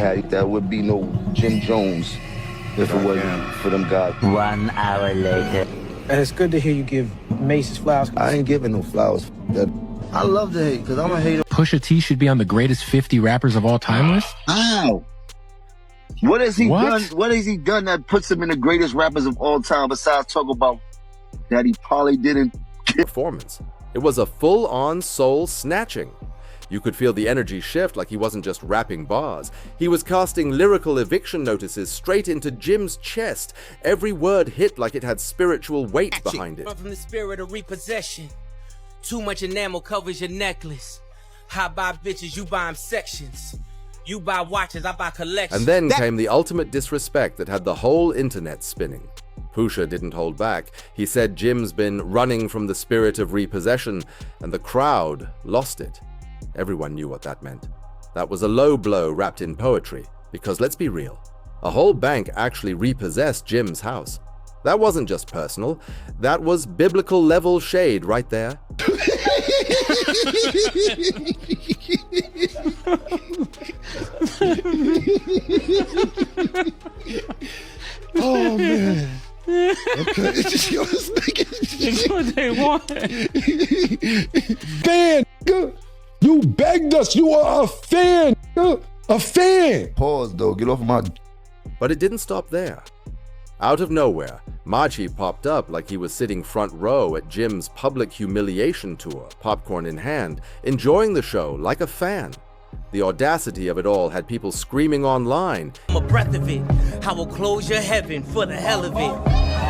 That would be no Jim Jones if it wasn't for them guys. 1 hour later. And it's good to hear you give Mase his flowers. I ain't giving no flowers. I love to hate, because I'm a hater. Pusha T should be on the greatest 50 rappers of all time list? Ow! What has he done? What has he done that puts him in the greatest rappers of all time besides talk about that he probably didn't performance? It was a full-on soul snatching. You could feel the energy shift like he wasn't just rapping bars. He was casting lyrical eviction notices straight into Jim's chest. Every word hit like it had spiritual weight behind it. From the spirit of repossession. Too much enamel covers your necklace. I buy bitches, you buy them sections. You buy watches, I buy collections. And then came the ultimate disrespect that had the whole internet spinning. Pusha didn't hold back. He said Jim's been running from the spirit of repossession, and the crowd lost it. Everyone knew what that meant. That was a low blow wrapped in poetry, because let's be real, a whole bank actually repossessed Jim's house. That wasn't just personal, that was biblical level shade right there. Oh man. Okay. It's what they want. Fan, you begged us. You are a fan. A fan. Pause though. Get off my. But it didn't stop there. Out of nowhere, Mase popped up like he was sitting front row at Jim's public humiliation tour, popcorn in hand, enjoying the show like a fan. The audacity of it all had people screaming online. I'm a breath of it. I will close your heaven for the hell of it.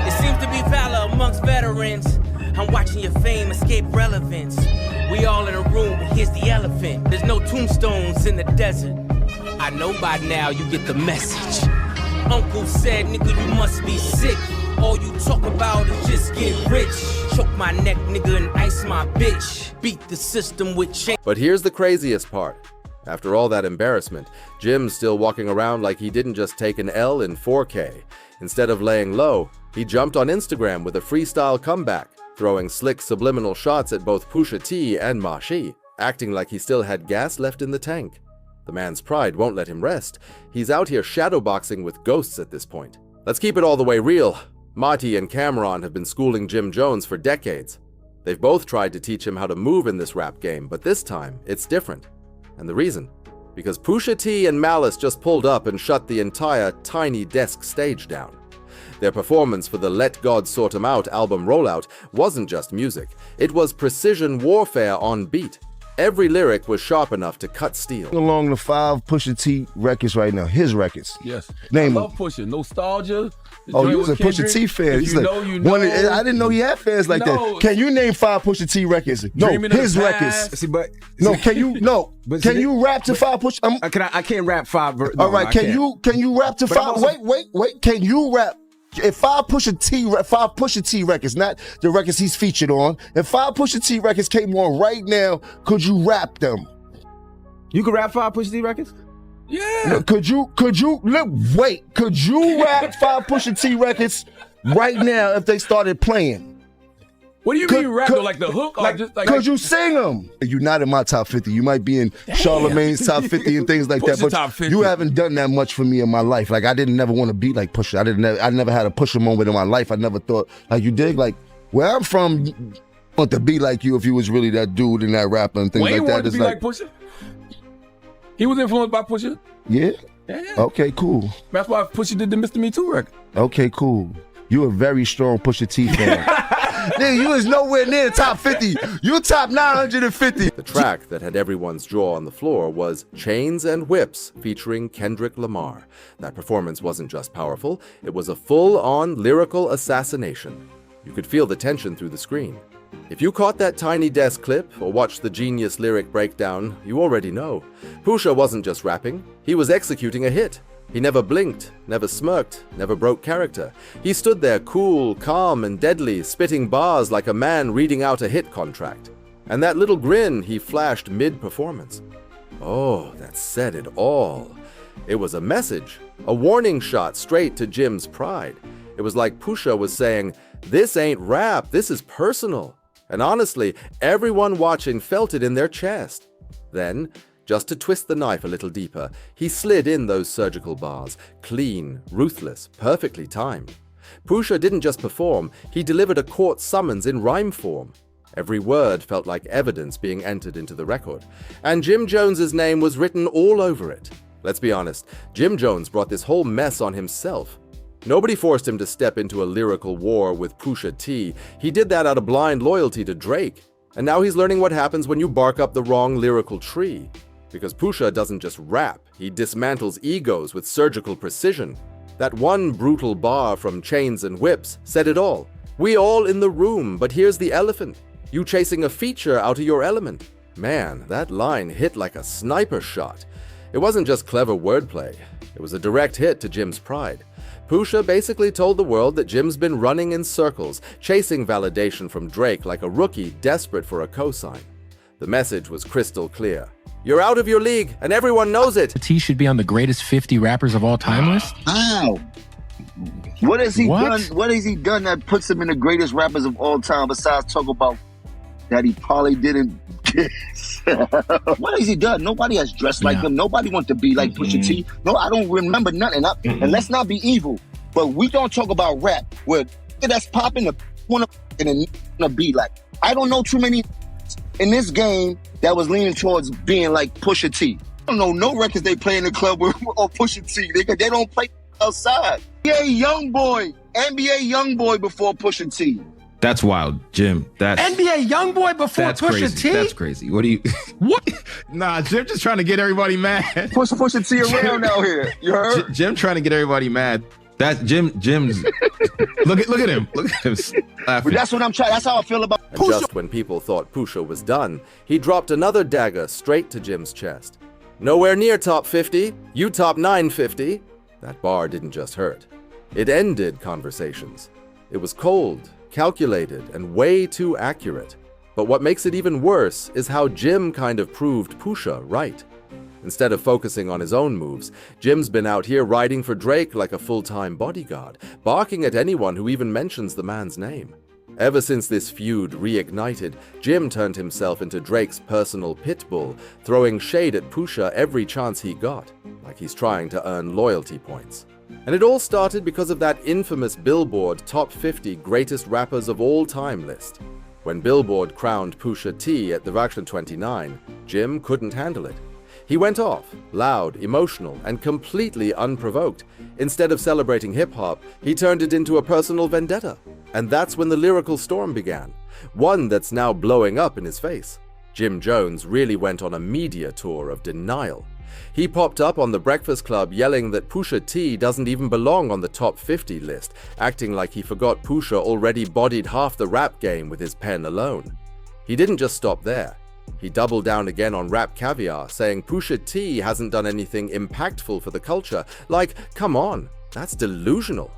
It seems to be valor amongst veterans. I'm watching your fame escape relevance. We all in a room, but here's the elephant. There's no tombstones in the desert. I know by now you get the message. Uncle said, nigga, you must be sick. All you talk about is just get rich. Choke my neck, nigga, and ice my bitch. Beat the system with chain. But here's the craziest part. After all that embarrassment, Jim's still walking around like he didn't just take an L in 4K. Instead of laying low, he jumped on Instagram with a freestyle comeback, throwing slick subliminal shots at both Pusha T and Mase, acting like he still had gas left in the tank. The man's pride won't let him rest. He's out here shadowboxing with ghosts at this point. Let's keep it all the way real. Marty and Cameron have been schooling Jim Jones for decades. They've both tried to teach him how to move in this rap game, but this time, it's different. And the reason? Because Pusha T and Malice just pulled up and shut the entire Tiny Desk stage down. Their performance for the Let God Sort 'Em Out album rollout wasn't just music. It was precision warfare on beat. Every lyric was sharp enough to cut steel. Along the 5 Pusha T records right now, his records. Yes. Name I love Pusha. Nostalgia. Oh, you was a Pusha T fan. He's like, I didn't know he had fans like that. Can you name 5 Pusha T records? No, his records. See, but no, can you? No, can you rap to 5 Pusha? I can't rap 5. No, all right, can you rap to 5? Wait. Can you rap? If 5 Pusha T records, not the records he's featured on, if 5 Pusha T records came on right now, could you rap them? You could rap 5 Pusha T records? Yeah. Could you rap 5 Pusha T records right now if they started playing? What do you mean rap though? Like the hook? Could you sing them? You're not in my top 50. You might be in Charlemagne's top 50 and things like that. But top 50. You haven't done that much for me in my life. Like I didn't never want to be like Pusha. I never had a Pusha moment in my life. I never thought like you did. Like where I'm from, want to be like you if you was really that dude and that rapper and things like that. Wayne wanted to be like Pusha. He was influenced by Pusha. Yeah. Okay, cool. That's why Pusha did the Mr. Me Too record. Okay, cool. You a very strong Pusha T fan. Nigga, you was nowhere near the top 50. You top 950. The track that had everyone's jaw on the floor was Chains and Whips featuring Kendrick Lamar. That performance wasn't just powerful, it was a full-on lyrical assassination. You could feel the tension through the screen. If you caught that Tiny Desk clip or watched the genius lyric breakdown, you already know. Pusha wasn't just rapping, he was executing a hit. He never blinked, never smirked, never broke character. He stood there cool, calm, and deadly, spitting bars like a man reading out a hit contract. And that little grin he flashed mid-performance. Oh, that said it all. It was a message, a warning shot straight to Jim's pride. It was like Pusha was saying, this ain't rap, this is personal. And honestly, everyone watching felt it in their chest. Then, Just to twist the knife a little deeper, he slid in those surgical bars, clean, ruthless, perfectly timed. Pusha didn't just perform, he delivered a court summons in rhyme form. Every word felt like evidence being entered into the record, and Jim Jones's name was written all over it. Let's be honest, Jim Jones brought this whole mess on himself. Nobody forced him to step into a lyrical war with Pusha T. He did that out of blind loyalty to Drake. And now he's learning what happens when you bark up the wrong lyrical tree. Because Pusha doesn't just rap, he dismantles egos with surgical precision. That one brutal bar from Chains and Whips said it all. We all in the room, but here's the elephant. You chasing a feature out of your element. Man, that line hit like a sniper shot. It wasn't just clever wordplay. It was a direct hit to Jim's pride. Pusha basically told the world that Jim's been running in circles, chasing validation from Drake like a rookie desperate for a cosign. The message was crystal clear. You're out of your league, and everyone knows it. T should be on the greatest 50 rappers of all time list? Ow! What has he done? What has he done that puts him in the greatest rappers of all time besides talk about that he probably didn't kiss? What has he done? Nobody has dressed like him. Nobody wants to be like Pusha T. No, I don't remember nothing. And let's not be evil, but we don't talk about rap where that's popping the want to be like. I don't know too many in this game that was leaning towards being like Pusha T. I don't know no records they play in the club with or Pusha T. They don't play outside. NBA Youngboy before Pusha T. That's wild, Jim. That's NBA Youngboy before that's Pusha crazy. T? That's crazy. What do you... What? Nah, Jim just trying to get everybody mad. Pusha T around out here. You heard? Jim trying to get everybody mad. That's Jim's... look at him. Look at him laughing. But that's what I'm trying. That's how I feel about Pusha. And just when people thought Pusha was done, he dropped another dagger straight to Jim's chest. Nowhere near top 50. You top 950. That bar didn't just hurt. It ended conversations. It was cold, calculated, and way too accurate. But what makes it even worse is how Jim kind of proved Pusha right. Instead of focusing on his own moves, Jim's been out here riding for Drake like a full-time bodyguard, barking at anyone who even mentions the man's name. Ever since this feud reignited, Jim turned himself into Drake's personal pit bull, throwing shade at Pusha every chance he got, like he's trying to earn loyalty points. And it all started because of that infamous Billboard Top 50 Greatest Rappers of All Time list. When Billboard crowned Pusha T at the Vaction 29, Jim couldn't handle it. He went off, loud, emotional, and completely unprovoked. Instead of celebrating hip-hop, he turned it into a personal vendetta. And that's when the lyrical storm began, one that's now blowing up in his face. Jim Jones really went on a media tour of denial. He popped up on the Breakfast Club yelling that Pusha T doesn't even belong on the top 50 list, acting like he forgot Pusha already bodied half the rap game with his pen alone. He didn't just stop there. He doubled down again on Rap Caviar, saying Pusha T hasn't done anything impactful for the culture. Like, come on, that's delusional.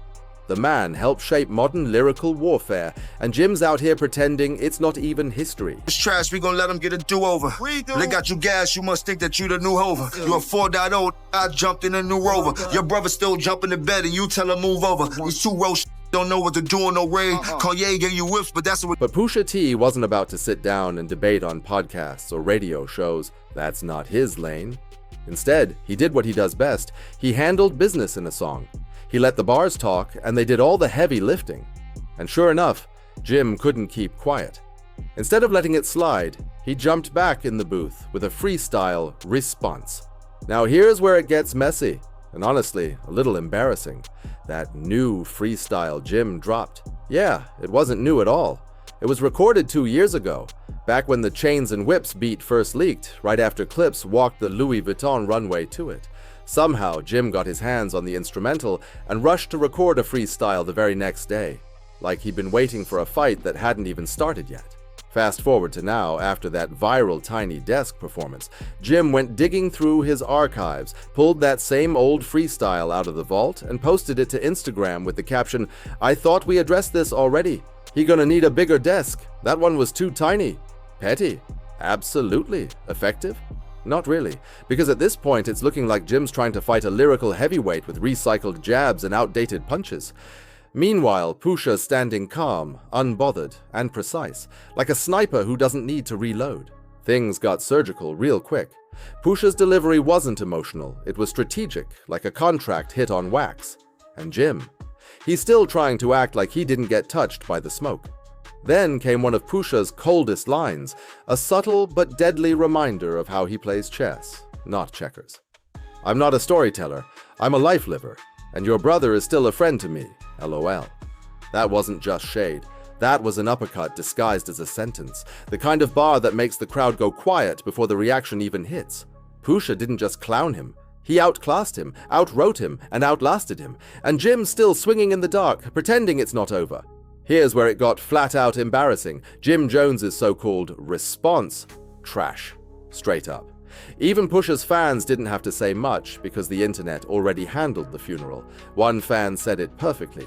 The man helped shape modern lyrical warfare, and Jim's out here pretending it's not even history. It's trash, we gonna let them get a do-over. They got you gas, you must think that you the new Hover. You a 4.0, I jumped in a new Rover. Your brother still jumping in bed and you tell him move over. These two roast don't know what to do on no raid. Kanye gave you whips, but that's what... But Pusha T wasn't about to sit down and debate on podcasts or radio shows. That's not his lane. Instead, he did what he does best. He handled business in a song. He let the bars talk, and they did all the heavy lifting. And sure enough, Jim couldn't keep quiet. Instead of letting it slide, he jumped back in the booth with a freestyle response. Now here's where it gets messy, and honestly, a little embarrassing. That new freestyle Jim dropped. Yeah, it wasn't new at all. It was recorded 2 years ago, back when the Chains and Whips beat first leaked, right after Clips walked the Louis Vuitton runway to it. Somehow, Jim got his hands on the instrumental and rushed to record a freestyle the very next day, like he'd been waiting for a fight that hadn't even started yet. Fast forward to now, after that viral Tiny Desk performance, Jim went digging through his archives, pulled that same old freestyle out of the vault, and posted it to Instagram with the caption, "I thought we addressed this already. He gonna need a bigger desk. That one was too tiny." Petty. Absolutely. Effective? Not really, because at this point it's looking like Jim's trying to fight a lyrical heavyweight with recycled jabs and outdated punches. Meanwhile, Pusha's standing calm, unbothered, and precise, like a sniper who doesn't need to reload. Things got surgical real quick. Pusha's delivery wasn't emotional, it was strategic, like a contract hit on wax. And Jim, he's still trying to act like he didn't get touched by the smoke. Then came one of Pusha's coldest lines, a subtle but deadly reminder of how he plays chess, not checkers. I'm not a storyteller, I'm a life liver, and your brother is still a friend to me, LOL. That wasn't just shade. That was an uppercut disguised as a sentence, the kind of bar that makes the crowd go quiet before the reaction even hits. Pusha didn't just clown him. He outclassed him, outwrote him, and outlasted him, and Jim's still swinging in the dark, pretending it's not over. Here's where it got flat-out embarrassing. Jim Jones's so-called response, trash. Straight up. Even Pusha's fans didn't have to say much because the internet already handled the funeral. One fan said it perfectly.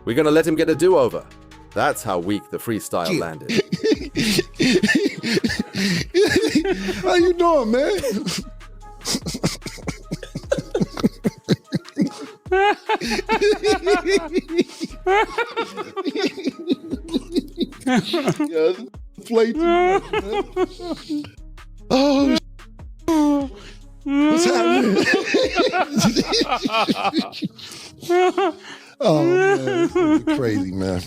We're gonna let him get a do-over. That's how weak the freestyle landed. How you doing, man? Yeah, play oh, what's happening? Oh man, this is crazy, man.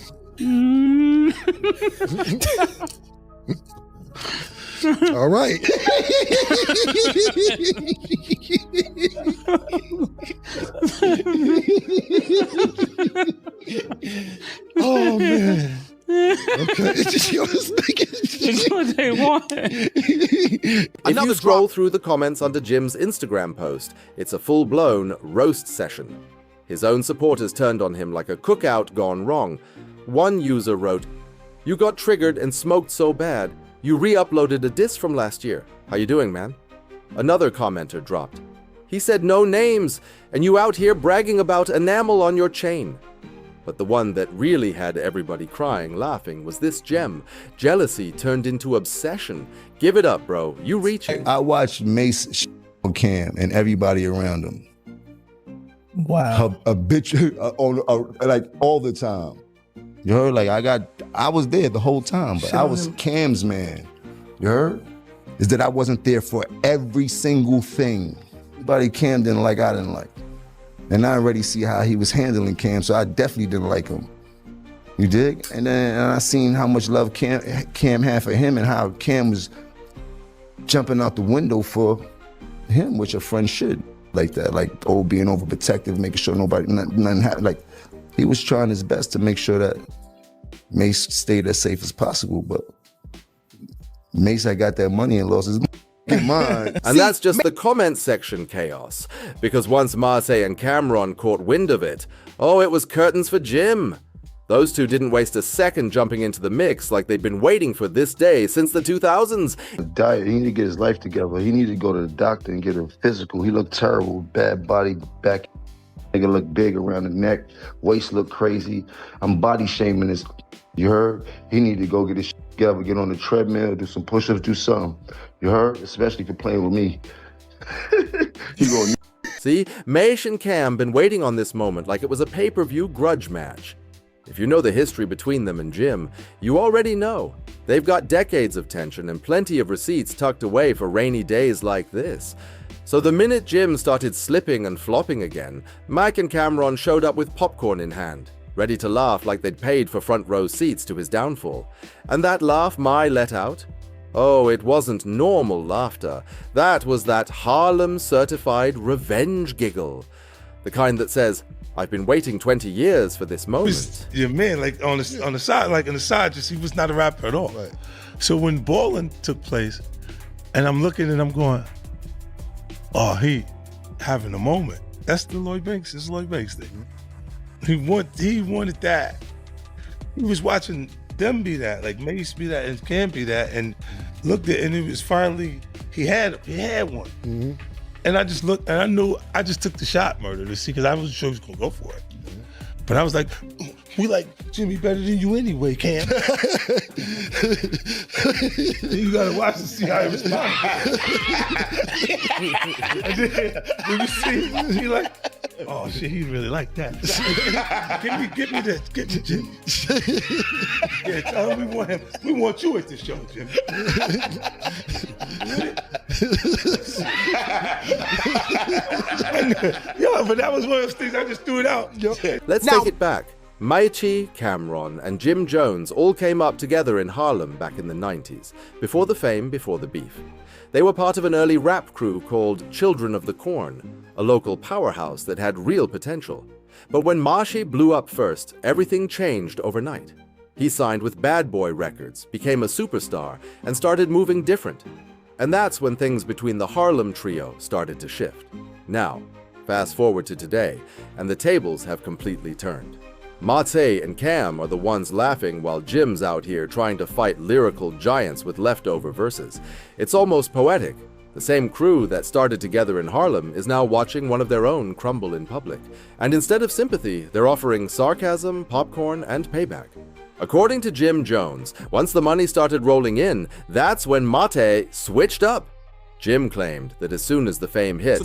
All right. Oh man. Okay. It's what they want. If you scroll through the comments under Jim's Instagram post, it's a full-blown roast session. His own supporters turned on him like a cookout gone wrong. One user wrote, "You got triggered and smoked so bad, you re-uploaded a diss from last year. How you doing, man?" Another commenter dropped, "He said no names, and you out here bragging about enamel on your chain." But the one that really had everybody crying, laughing, was this gem. Jealousy turned into obsession. Give it up, bro. You reaching. I watched Mase on cam and everybody around him. Wow. A bitch like all the time. You heard? Like I was there the whole time, but I was Cam's man. You heard? Is that I wasn't there for every single thing. Everybody Cam didn't like, I didn't like. And I already see how he was handling Cam, so I definitely didn't like him. You dig? And then I seen how much love Cam had for him and how Cam was jumping out the window for him, which a friend should. Like that, like being overprotective, making sure nothing happened. Like he was trying his best to make sure that Mase stayed as safe as possible, but Mase had got that money and lost his mind. And that's just the comment section chaos. Because once Mase and Cameron caught wind of it, it was curtains for Jim. Those two didn't waste a second jumping into the mix like they'd been waiting for this day since the 2000s. Diet, he needed to get his life together. He needed to go to the doctor and get a physical. He looked terrible, bad body, back. Nigga looked big around the neck, waist looked crazy. I'm body shaming this. You heard? He needed to go get his shit together, get on the treadmill, do some push-ups, do something. You heard? Especially for playing with me. He going. See, Mase and Cam been waiting on this moment like it was a pay-per-view grudge match. If you know the history between them and Jim, you already know. They've got decades of tension and plenty of receipts tucked away for rainy days like this. So the minute Jim started slipping and flopping again, Mike and Cameron showed up with popcorn in hand, ready to laugh like they'd paid for front row seats to his downfall. And that laugh Mai let out? Oh, it wasn't normal laughter. That was that Harlem-certified revenge giggle. The kind that says, I've been waiting 20 years for this moment. Your man, like on the side, like on the side, just he was not a rapper at all. Right. So when Ballin' took place, and I'm looking and I'm going, oh, he having a moment. That's the Lloyd Banks. It's Lloyd Banks thing. He wanted that. He was watching them be that, like Mase be that, and Cam be that, and looked at, and it was finally he had one. Mm-hmm. And I just looked, and I knew I just took the shot, Murder, to see, because I wasn't sure he was gonna go for it. Mm-hmm. But I was like, we like Jimmy better than you anyway, Cam. You gotta watch to see how he responds. And then you see, he like, Oh shit, he really like that. give me this. Get me Jimmy. Yeah, tell him we want you at the show, Jimmy. Yo, but that was one of those things I just threw it out. Let's take it back. Mase, Cameron, and Jim Jones all came up together in Harlem back in the 90s, before the fame, before the beef. They were part of an early rap crew called Children of the Corn, a local powerhouse that had real potential. But when Mase blew up first, everything changed overnight. He signed with Bad Boy Records, became a superstar, and started moving different. And that's when things between the Harlem trio started to shift. Now, fast forward to today, and the tables have completely turned. Mase and Cam are the ones laughing while Jim's out here trying to fight lyrical giants with leftover verses. It's almost poetic. The same crew that started together in Harlem is now watching one of their own crumble in public. And instead of sympathy, they're offering sarcasm, popcorn, and payback. According to Jim Jones, once the money started rolling in, that's when Mase switched up. Jim claimed that as soon as the fame hit,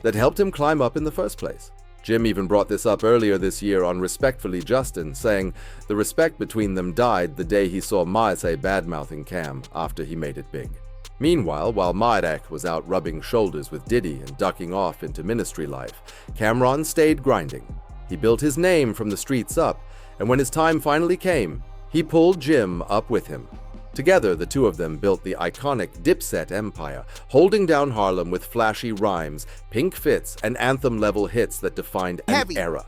that helped him climb up in the first place. Jim even brought this up earlier this year on Respectfully Justin, saying the respect between them died the day he saw Mase bad-mouthing Cam after he made it big. Meanwhile, while Myrek was out rubbing shoulders with Diddy and ducking off into ministry life, Cameron stayed grinding. He built his name from the streets up, and when his time finally came, he pulled Jim up with him. Together, the two of them built the iconic Dipset empire, holding down Harlem with flashy rhymes, pink fits, and anthem-level hits that defined an era.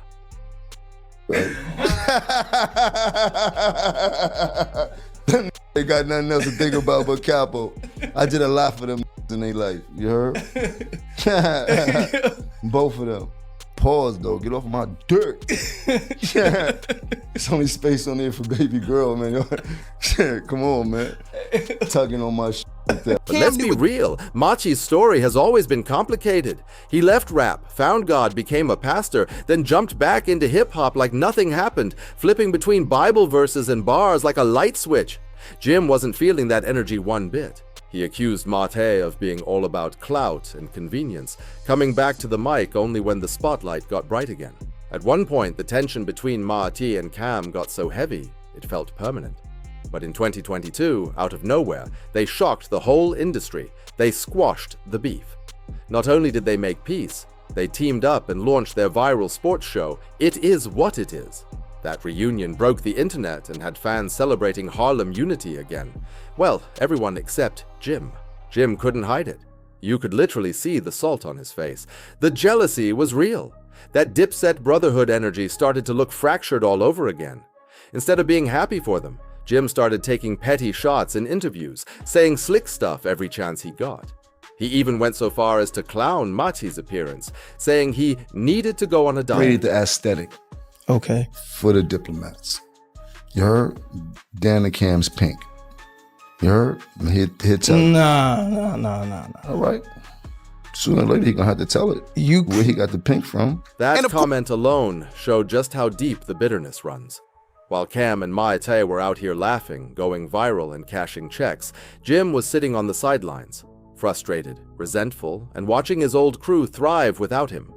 They got nothing else to think about but Capo. I did a lot for them in their life, you heard? Both of them. Pause though, get off my dirt. There's only space on there for baby girl, man. Come on, man. Tugging on my shit like that. But let's be real, Machi's story has always been complicated. He left rap, found God, became a pastor, then jumped back into hip-hop like nothing happened, flipping between Bible verses and bars like a light switch. Jim wasn't feeling that energy one bit. He accused Mate of being all about clout and convenience, coming back to the mic only when the spotlight got bright again. At one point, the tension between Mate and Cam got so heavy, it felt permanent. But in 2022, out of nowhere, they shocked the whole industry. They squashed the beef. Not only did they make peace, they teamed up and launched their viral sports show, It Is What It Is. That reunion broke the internet and had fans celebrating Harlem unity again. Well, everyone except Jim. Jim couldn't hide it. You could literally see the salt on his face. The jealousy was real. That Dipset brotherhood energy started to look fractured all over again. Instead of being happy for them, Jim started taking petty shots in interviews, saying slick stuff every chance he got. He even went so far as to clown Machi's appearance, saying he needed to go on a diet. Created the aesthetic. Okay. For the diplomats. You heard? Dan and Cam's pink. You heard? He'll tell it. Nah. All right. Sooner or later, he gonna have to tell it. Where he got the pink from. That comment alone showed just how deep the bitterness runs. While Cam and Mate were out here laughing, going viral and cashing checks, Jim was sitting on the sidelines, frustrated, resentful, and watching his old crew thrive without him.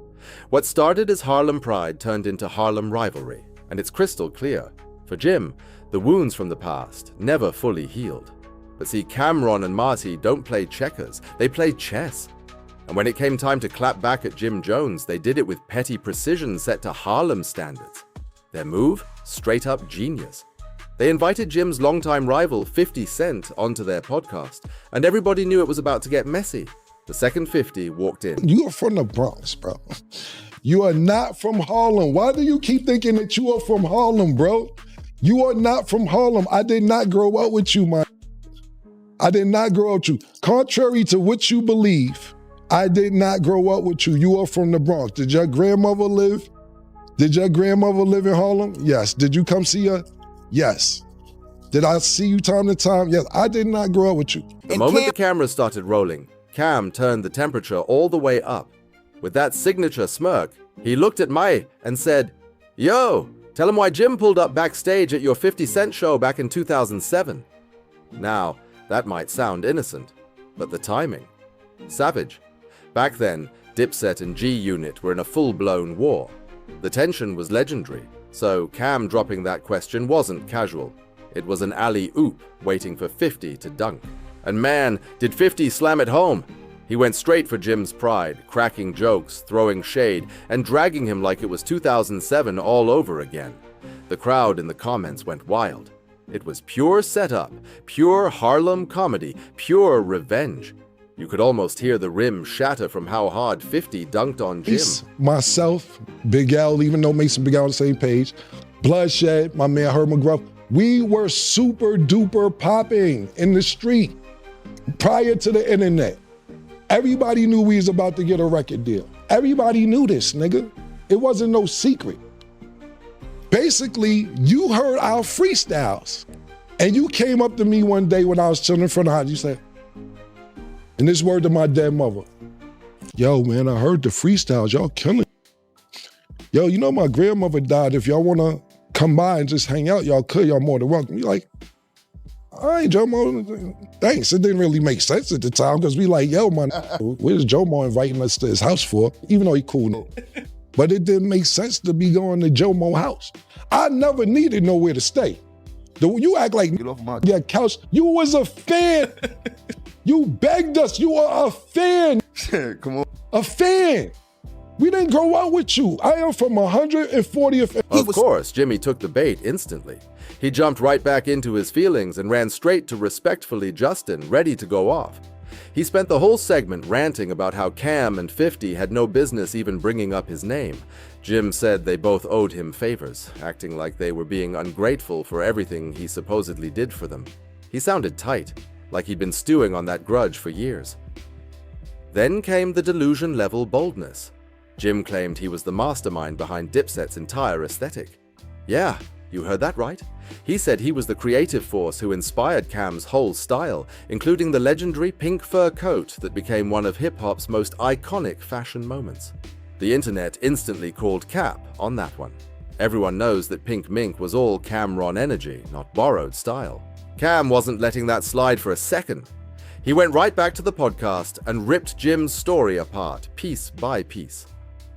What started as Harlem pride turned into Harlem rivalry, and it's crystal clear. For Jim, the wounds from the past never fully healed. But see, Cameron and Mase don't play checkers, they play chess. And when it came time to clap back at Jim Jones, they did it with petty precision set to Harlem standards. Their move? Straight up genius. They invited Jim's longtime rival 50 Cent onto their podcast, and everybody knew it was about to get messy. The second 50 walked in. You are from the Bronx, bro. You are not from Harlem. Why do you keep thinking that you are from Harlem, bro? You are not from Harlem. I did not grow up with you, man. I did not grow up with you. Contrary to what you believe, I did not grow up with you. You are from the Bronx. Did your grandmother live? Did your grandmother live in Harlem? Yes. Did you come see her? Yes. Did I see you time to time? Yes. I did not grow up with you. The moment the cameras started rolling, Cam turned the temperature all the way up. With that signature smirk, he looked at Mai and said, "Yo, tell him why Jim pulled up backstage at your 50 Cent show back in 2007. Now, that might sound innocent, but the timing. Savage. Back then, Dipset and G-Unit were in a full-blown war. The tension was legendary, so Cam dropping that question wasn't casual. It was an alley-oop waiting for 50 to dunk. And man, did 50 slam it home! He went straight for Jim's pride, cracking jokes, throwing shade, and dragging him like it was 2007 all over again. The crowd in the comments went wild. It was pure setup, pure Harlem comedy, pure revenge. You could almost hear the rim shatter from how hard 50 dunked on Jim. Myself, Big L, even though Mase and Big L on the same page, Bloodshed, my man Herb McGruff, we were super duper popping in the street prior to the internet. Everybody knew we was about to get a record deal. Everybody knew this, nigga. It wasn't no secret. Basically, you heard our freestyles, and you came up to me one day when I was chilling in front of the house, you said, and this word to my dead mother, yo, man, I heard the freestyles, y'all killing. Yo, you know my grandmother died. If y'all wanna come by and just hang out, y'all could, y'all more than welcome. You like, all right, Jomo, thanks. It didn't really make sense at the time because we like, yo, man, where's Jomo inviting us to his house for? Even though he cool. But it didn't make sense to be going to Jomo's house. I never needed nowhere to stay. You act like your couch. You was a fan. You begged us. You were a fan. Come on. A fan. We didn't grow up with you. I am from 140th. Of course, Jimmy took the bait instantly. He jumped right back into his feelings and ran straight to respectfully Justin, ready to go off. He spent the whole segment ranting about how Cam and 50 had no business even bringing up his name. Jim said they both owed him favors, acting like they were being ungrateful for everything he supposedly did for them. He sounded tight, like he'd been stewing on that grudge for years. Then came the delusion-level boldness. Jim claimed he was the mastermind behind Dipset's entire aesthetic. Yeah, you heard that right. He said he was the creative force who inspired Cam's whole style, including the legendary pink fur coat that became one of hip-hop's most iconic fashion moments. The internet instantly called Cap on that one. Everyone knows that pink mink was all Cam'ron energy, not borrowed style. Cam wasn't letting that slide for a second. He went right back to the podcast and ripped Jim's story apart, piece by piece.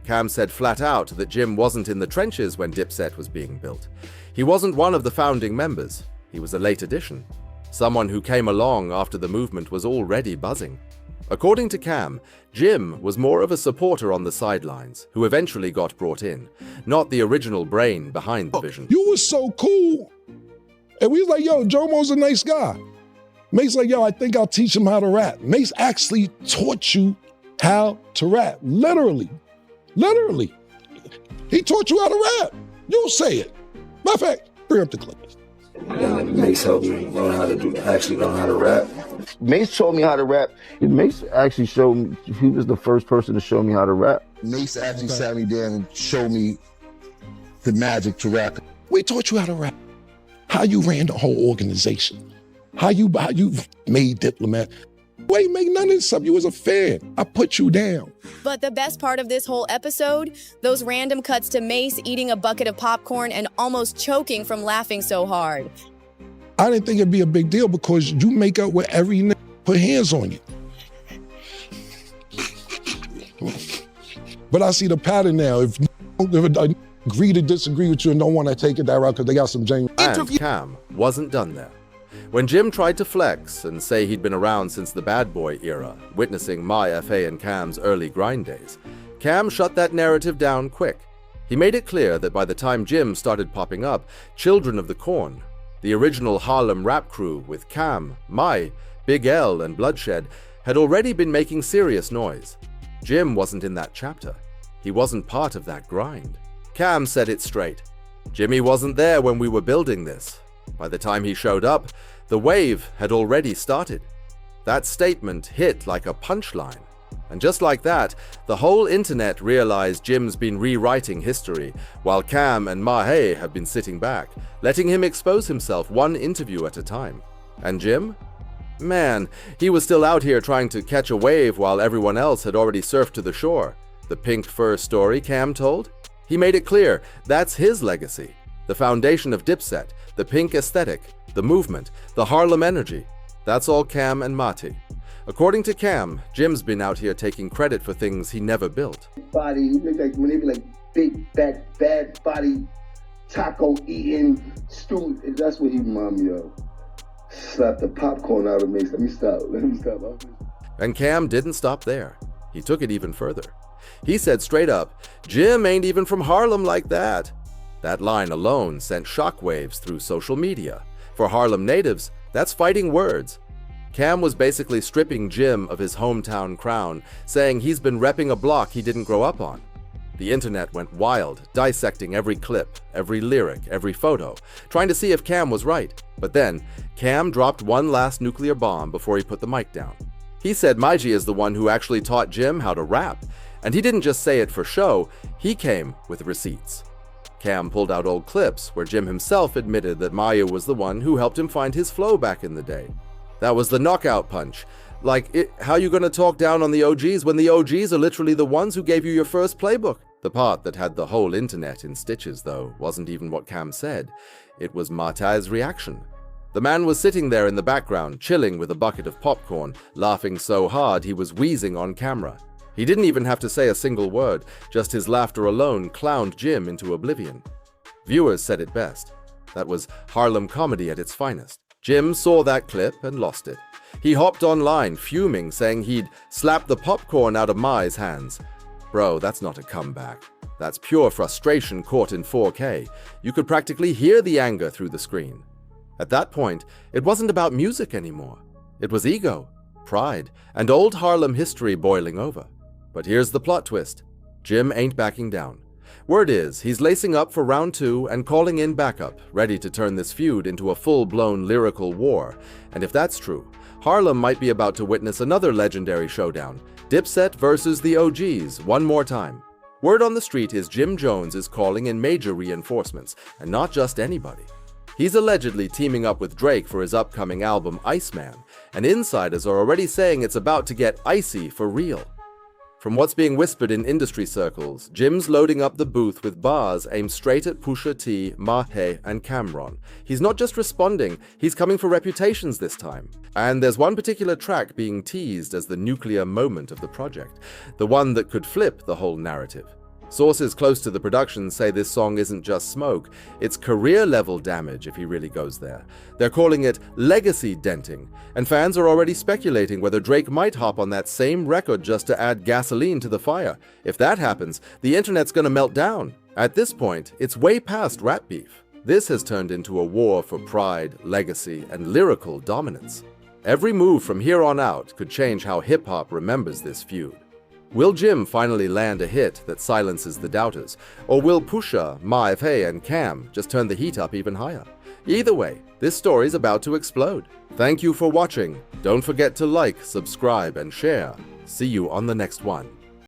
Cam said flat out that Jim wasn't in the trenches when Dipset was being built. He wasn't one of the founding members. He was a late addition. Someone who came along after the movement was already buzzing. According to Cam, Jim was more of a supporter on the sidelines, who eventually got brought in, not the original brain behind the vision. You was so cool. And we was like, yo, Jomo's a nice guy. Mase like, yo, I think I'll teach him how to rap. Mase actually taught you how to rap. Literally. Literally. He taught you how to rap. You say it. Matter of fact, bring up the clip. Mase helped me learn how to rap. Mase taught me how to rap. Mase actually showed me, he was the first person to show me how to rap. Mase actually sat me down and showed me the magic to rap. We taught you how to rap. How you ran the whole organization. How you made Diplomat. You ain't make none of this stuff. You was a fan. I put you down. But the best part of this whole episode, those random cuts to Mase eating a bucket of popcorn and almost choking from laughing so hard. I didn't think it'd be a big deal because you make up with every nigga put hands on you. But I see the pattern now. If I agree to disagree with you and don't want to take it that route because they got some genuine. And Cam wasn't done there. When Jim tried to flex and say he'd been around since the bad boy era, witnessing my FA and Cam's early grind days, Cam shut that narrative down quick. He made it clear that by the time Jim started popping up, Children of the Corn, the original Harlem rap crew with Cam, Mai, Big L, and Bloodshed, had already been making serious noise. Jim wasn't in that chapter. He wasn't part of that grind. Cam said it straight. Jimmy wasn't there when we were building this. By the time he showed up, the wave had already started. That statement hit like a punchline. And just like that, the whole internet realized Jim's been rewriting history, while Cam and Mase have been sitting back, letting him expose himself one interview at a time. And Jim? Man, he was still out here trying to catch a wave while everyone else had already surfed to the shore. The pink fur story Cam told? He made it clear that's his legacy. The foundation of Dipset, the pink aesthetic, the movement, the Harlem energy. That's all Cam and Mate. According to Cam, Jim's been out here taking credit for things he never built. Body, he look like when they be like big, bad body, taco eating, stew. That's what he remind me of. Slap the popcorn out of me. Let me stop. And Cam didn't stop there. He took it even further. He said straight up, Jim ain't even from Harlem like that. That line alone sent shockwaves through social media. For Harlem natives, that's fighting words. Cam was basically stripping Jim of his hometown crown, saying he's been repping a block he didn't grow up on. The internet went wild, dissecting every clip, every lyric, every photo, trying to see if Cam was right. But then, Cam dropped one last nuclear bomb before he put the mic down. He said Maiji is the one who actually taught Jim how to rap, and he didn't just say it for show, he came with receipts. Cam pulled out old clips where Jim himself admitted that Maya was the one who helped him find his flow back in the day. That was the knockout punch. How you gonna talk down on the OGs when the OGs are literally the ones who gave you your first playbook? The part that had the whole internet in stitches, though, wasn't even what Cam said. It was Matai's reaction. The man was sitting there in the background, chilling with a bucket of popcorn, laughing so hard he was wheezing on camera. He didn't even have to say a single word, just his laughter alone clowned Jim into oblivion. Viewers said it best. That was Harlem comedy at its finest. Jim saw that clip and lost it. He hopped online, fuming, saying he'd slapped the popcorn out of Mai's hands. Bro, that's not a comeback. That's pure frustration caught in 4K. You could practically hear the anger through the screen. At that point, it wasn't about music anymore. It was ego, pride, and old Harlem history boiling over. But here's the plot twist. Jim ain't backing down. Word is, he's lacing up for round 2 and calling in backup, ready to turn this feud into a full-blown lyrical war. And if that's true, Harlem might be about to witness another legendary showdown, Dipset versus the OGs, one more time. Word on the street is Jim Jones is calling in major reinforcements, and not just anybody. He's allegedly teaming up with Drake for his upcoming album Iceman, and insiders are already saying it's about to get icy for real. From what's being whispered in industry circles, Jim's loading up the booth with bars aimed straight at Pusha T, Mase, and Cam'ron. He's not just responding, he's coming for reputations this time. And there's one particular track being teased as the nuclear moment of the project, the one that could flip the whole narrative. Sources close to the production say this song isn't just smoke, it's career-level damage if he really goes there. They're calling it legacy denting, and fans are already speculating whether Drake might hop on that same record just to add gasoline to the fire. If that happens, the internet's gonna melt down. At this point, it's way past rap beef. This has turned into a war for pride, legacy, and lyrical dominance. Every move from here on out could change how hip-hop remembers this feud. Will Jim finally land a hit that silences the doubters? Or will Pusha, Mase, and Cam just turn the heat up even higher? Either way, this story's about to explode. Thank you for watching. Don't forget to like, subscribe, and share. See you on the next one.